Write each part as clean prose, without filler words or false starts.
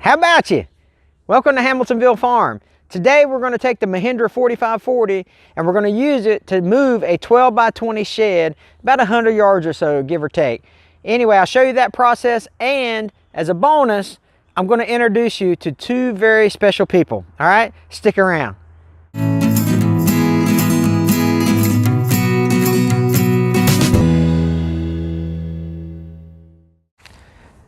How about you? Welcome to Hamiltonville Farm. Today we're going to take the Mahindra 4540 and we're going to use it to move a 12 by 20 shed about 100 yards or so, give or take. Anyway, I'll show you that process, and as a bonus, I'm going to introduce you to two very special people. All right, stick around.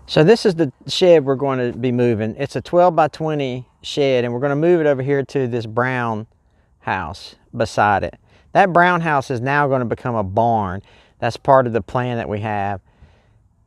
So this is the shed we're going to be moving. It's a 12 by 20 shed, and we're going to move it over here to this brown house beside it. That brown house is now going to become a barn. That's part of the plan that we have.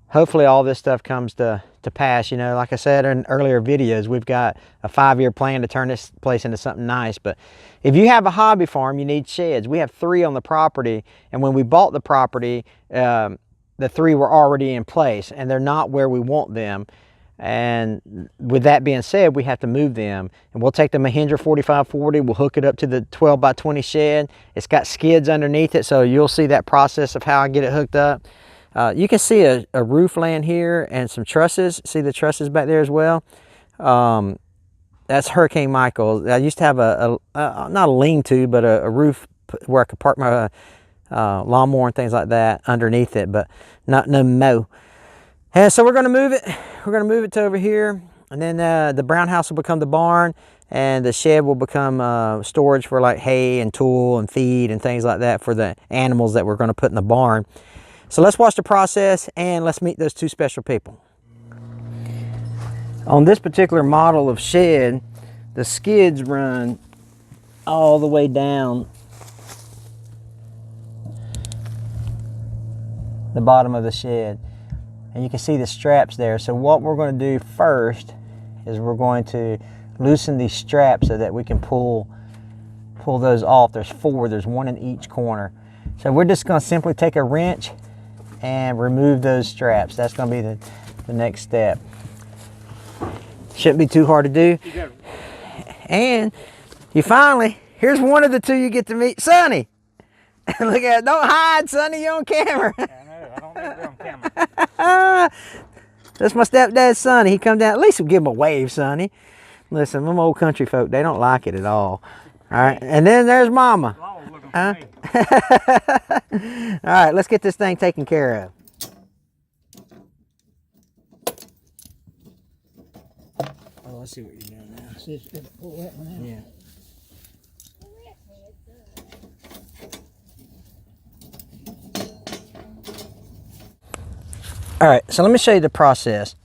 Hopefully all this stuff comes to pass. You know, like I said in earlier videos, we've got a 5-year plan to turn this place into something nice. But if you have a hobby farm, you need sheds. We have 3 on the property, and when we bought the property, the 3 were already in place, and they're not where we want them. And with that being said, we have to move them. And we'll take the Mahindra 4540, we'll hook it up to the 12 by 20 shed. It's got skids underneath it, so you'll see that process of how I get it hooked up. You can see a roof laying here and some trusses. See the trusses back there as well? That's Hurricane Michael. I used to have not a lean-to, but a roof where I could park my lawnmower and things like that underneath it, but no mow. And so we're going to move it. We're going to move it to over here, and then the brown house will become the barn, and the shed will become storage for like hay and tool and feed and things like that for the animals that we're going to put in the barn. So let's watch the process and let's meet those 2 special people. On this particular model of shed, the skids run all the way down the bottom of the shed, and you can see the straps there. So what we're going to do first is we're going to loosen these straps so that we can pull those off. There's 4, there's 1 in each corner. So we're just going to simply take a wrench and remove those straps. That's going to be the next step. Shouldn't be too hard to do. And here's one of the 2 you get to meet, Sonny. Look at it, don't hide, Sonny, you're on camera. I don't need to be on camera. That's my stepdad's Sonny. He come down. At least we'll give him a wave, Sonny. Listen, them old country folk, they don't like it at all. All right, and then there's Mama. Huh? All right, let's get this thing taken care of. Oh, I see what you're doing now. See, pull that one out. Yeah. All right, so let me show you the process.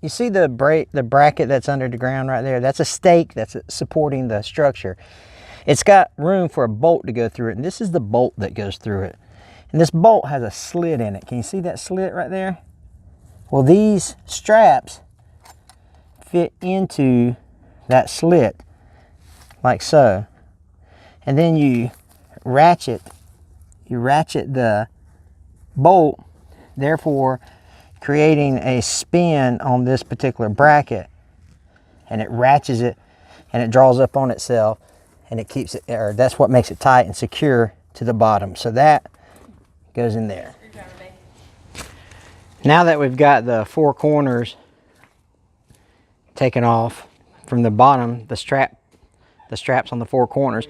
You see the bracket that's under the ground right there? That's a stake that's supporting the structure. It's got room for a bolt to go through it, and this is the bolt that goes through it. And this bolt has a slit in it. Can you see that slit right there? Well, these straps fit into that slit like so. And then you ratchet the bolt, therefore creating a spin on this particular bracket, and it ratchets it and it draws up on itself, and it keeps it, or that's what makes it tight and secure to the bottom. So that goes in there. Now that we've got the 4 corners taken off from the bottom, the straps on the 4 corners,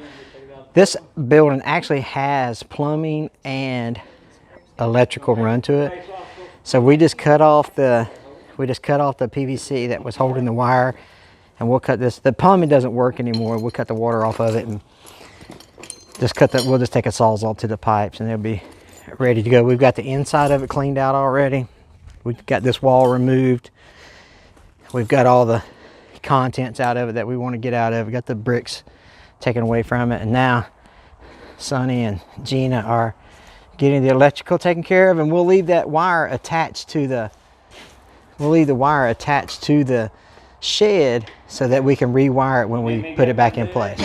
this building actually has plumbing and electrical run to it. So we just cut off the PVC that was holding the wire, and we'll cut this. The plumbing doesn't work anymore. We'll cut the water off of it and just cut that. We'll just take a Sawzall to the pipes, and they'll be ready to go. We've got the inside of it cleaned out already. We've got this wall removed. We've got all the contents out of it that we want to get out of it. We got the bricks taken away from it, and now Sonny and Gina are getting the electrical taken care of, and we'll leave that wire attached to the shed so that we can rewire it when we put it back in place.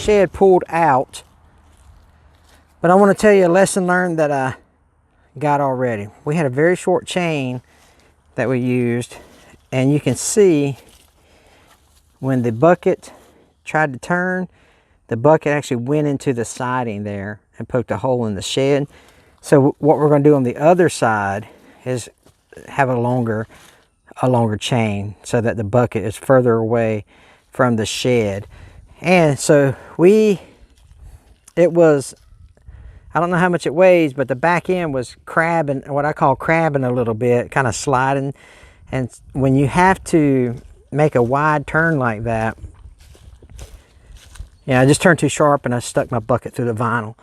shed pulled out, but I want to tell you a lesson learned that I got already. We had a very short chain that we used, and you can see when the bucket tried to turn, the bucket actually went into the siding there and poked a hole in the shed. So what we're going to do on the other side is have a longer chain so that the bucket is further away from the shed. And so it was, I don't know how much it weighs, but the back end was crabbing, what I call crabbing a little bit, kind of sliding. And when you have to make a wide turn like that, yeah, I just turned too sharp and I stuck my bucket through the vinyl.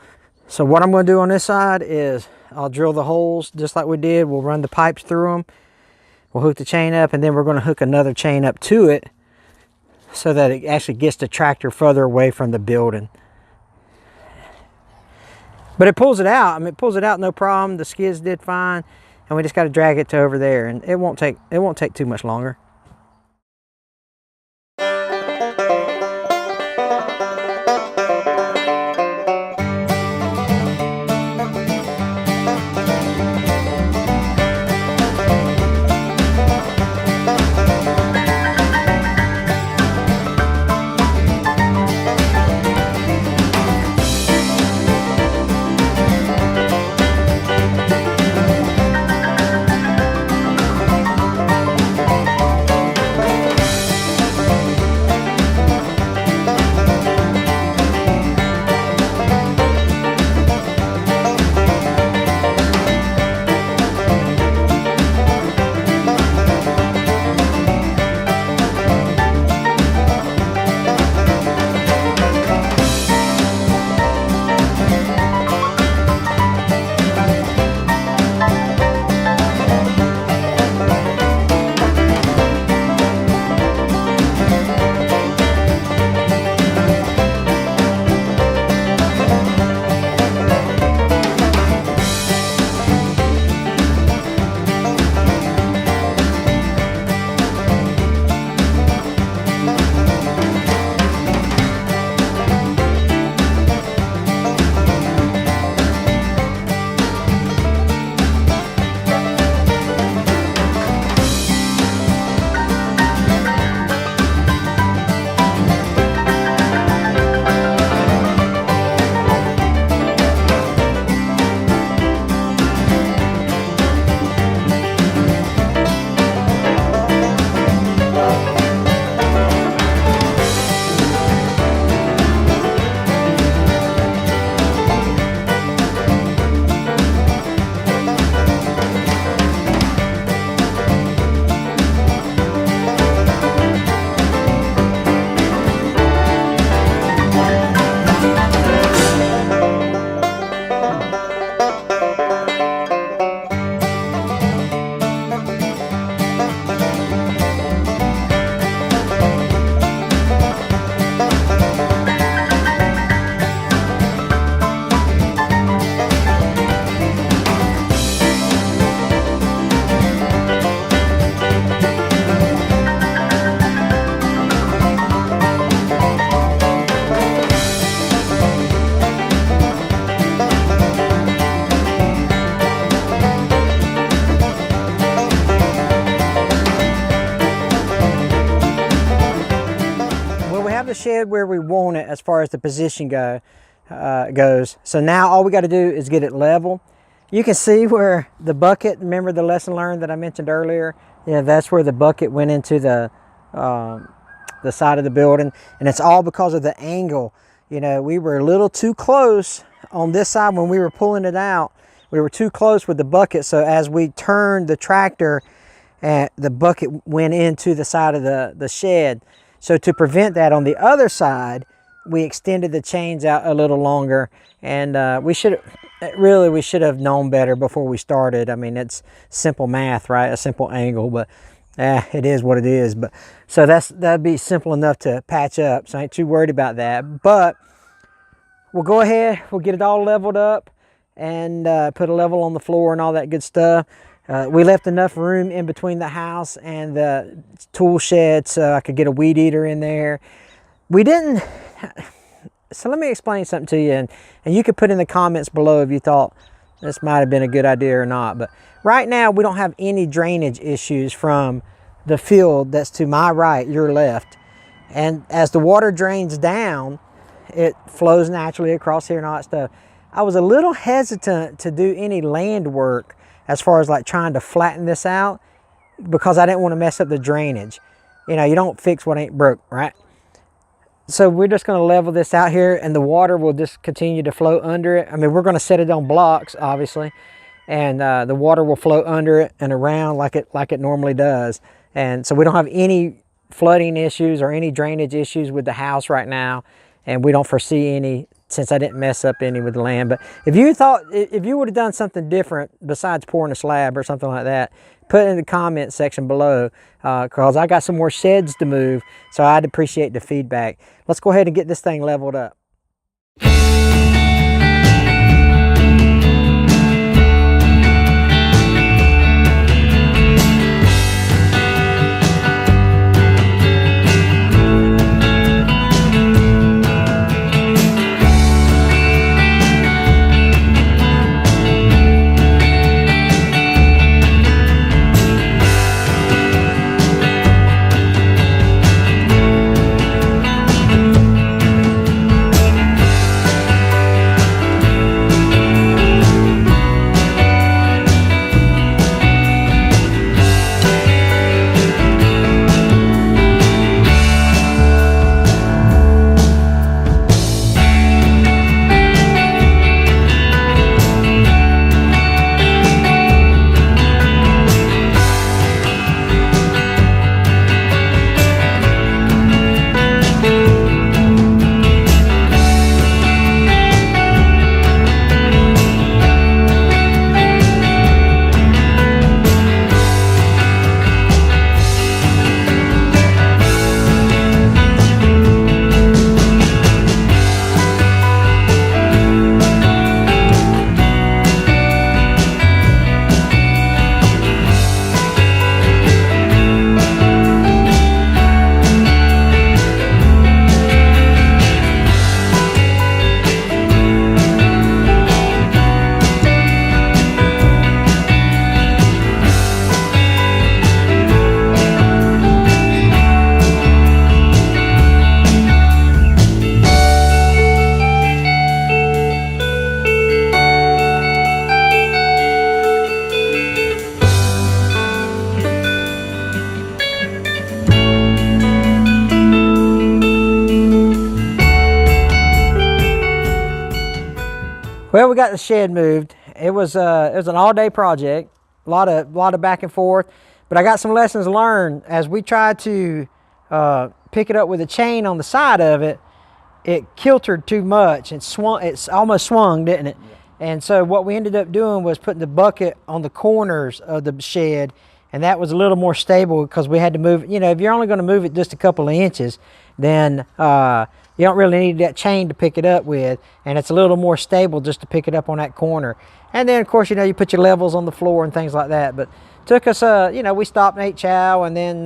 So what I'm going to do on this side is I'll drill the holes just like we did. We'll run the pipes through them. We'll hook the chain up, and then we're going to hook another chain up to it so that it actually gets the tractor further away from the building. But it pulls it out. I mean, it pulls it out no problem. The skids did fine, and we just got to drag it to over there, and it won't take too much longer. The shed where we want it as far as the position goes. So now all we got to do is get it level. You can see where the bucket, remember the lesson learned that I mentioned earlier? Yeah, that's where the bucket went into the side of the building, and it's all because of the angle. You know, we were a little too close on this side when we were pulling it out. We were too close with the bucket, so as we turned the tractor, the bucket went into the side of the shed. So to prevent that on the other side, we extended the chains out a little longer, and we should have known better before we started. I mean, it's simple math, right? A simple angle, but it is what it is. But so that'd be simple enough to patch up, so I ain't too worried about that. But we'll go ahead, we'll get it all leveled up and put a level on the floor and all that good stuff. We left enough room in between the house and the tool shed so I could get a weed eater in there. We didn't, So let me explain something to you, and you could put in the comments below if you thought this might have been a good idea or not. But right now we don't have any drainage issues from the field that's to my right, your left. And as the water drains down, it flows naturally across here and all that stuff. I was a little hesitant to do any land work as far as like trying to flatten this out, because I didn't want to mess up the drainage. You know, you don't fix what ain't broke, right? So we're just going to level this out here, and the water will just continue to flow under it. I mean, we're going to set it on blocks, obviously, and the water will flow under it and around like it normally does. And so we don't have any flooding issues or any drainage issues with the house right now, and we don't foresee any, since I didn't mess up any with the land. But if you would have done something different besides pouring a slab or something like that, put it in the comment section below, because I got some more sheds to move, so I'd appreciate the feedback. Let's go ahead and get this thing leveled up. Well, we got the shed moved. It was an all-day project, a lot of back and forth. But I got some lessons learned as we tried to pick it up with a chain on the side of it. It kiltered too much and swung. It's almost swung, didn't it? Yeah. And so what we ended up doing was putting the bucket on the corners of the shed, and that was a little more stable because we had to move. You know, if you're only going to move it just a couple of inches, then you don't really need that chain to pick it up with, and it's a little more stable just to pick it up on that corner. And then, of course, you know, you put your levels on the floor and things like that. But took us, you know, we stopped and ate chow, and then, we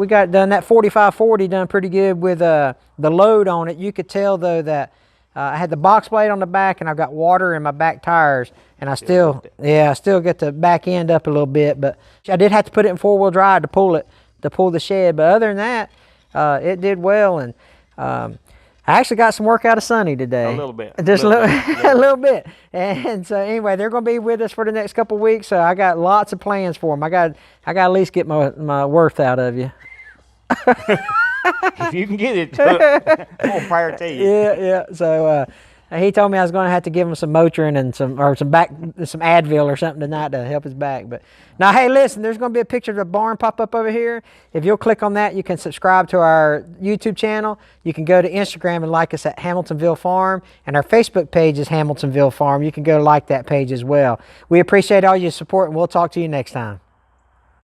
got it done. That 4540 done pretty good with the load on it. You could tell, though, that I had the box blade on the back, and I've got water in my back tires, and I still get the back end up a little bit. But I did have to put it in four-wheel drive to pull the shed. But other than that, it did well, and I actually got some work out of Sonny today. A little bit. Just a little bit. And so anyway, they're going to be with us for the next couple of weeks, so I got lots of plans for them. I got to at least get my worth out of you. If you can get it, more power to you. Yeah. So he told me I was going to have to give him some Motrin and some Advil or something tonight to help his back. But now, hey, listen, there's going to be a picture of the barn pop up over here. If you'll click on that, you can subscribe to our YouTube channel. You can go to Instagram and like us at Hamiltonville Farm, and our Facebook page is Hamiltonville Farm. You can go like that page as well. We appreciate all your support, and we'll talk to you next time.